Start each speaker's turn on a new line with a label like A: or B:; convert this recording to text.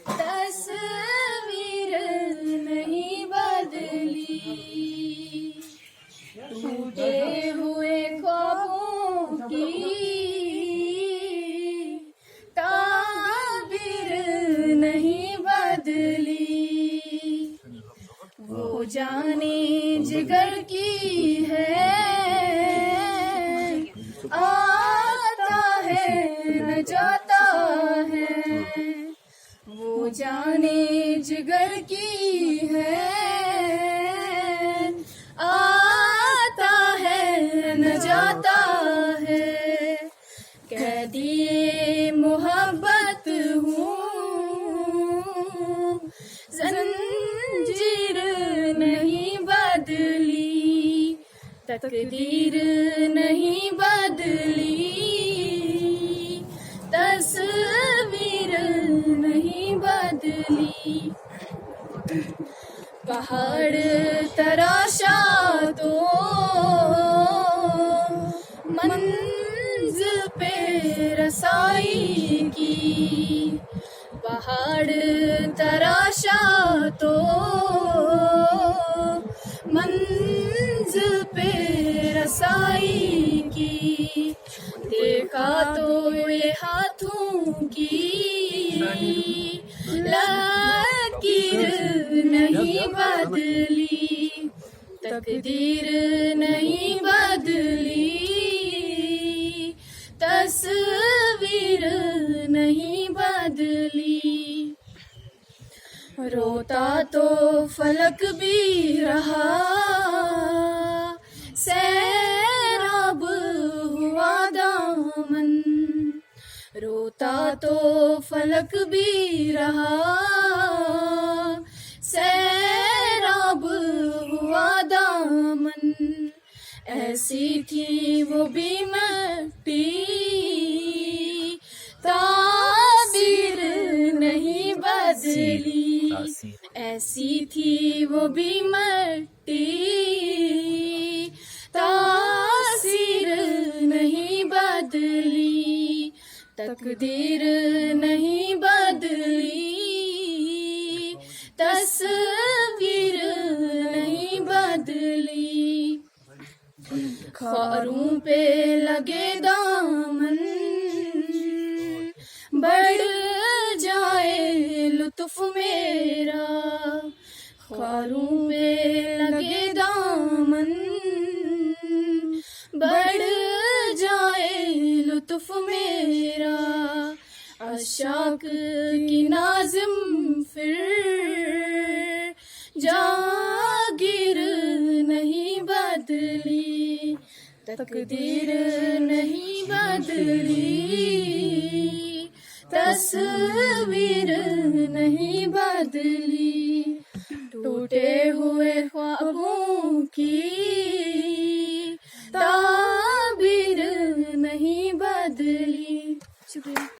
A: तस्वीर नहीं बदली। टूटे हुए ख्वाबों की ताबीर नहीं बदली। वो जाने जिगर की है, आता है न जाता है। वो जाने जिगर की है, आता है न जाता है। कह दिए मोहब्बत हूँ, जंजीर नहीं बदली। तकदीर नहीं बदली, तस्वीर नहीं बदली। पहाड़ तराशा तो मंजिल पे रसाई की। पहाड़ तराशा तो मंजिल पे रसाई की। देखा तो ये हाथों की लकीर नहीं बदली। तकदीर नहीं बदली, तस्वीर नहीं बदली। रोता तो फलक भी रहा, सैराब हुआ दामन। रोता तो फलक भी रहा, सैराब हुआ दामन। ऐसी थी वो भी मिट्टी, ताबीर नहीं बदली। ऐसी थी वो भी मिट्टी, तासीर नहीं बदली। तकदीर नहीं बदली, तस्वीर नहीं बदली। खारों पे लगे दामन, बढ़ जाए लुत्फ मेरा। खारों पे लगे दामन, बढ़ जाए लुत्फ मेरा। अशाक की नाज़िम फिर जागीर नहीं बदली। तकदीर नहीं बदली, तस्वीर नहीं बदली। टूटे हुए ख्वाबों की ताबीर नहीं बदली। शुक्रिया।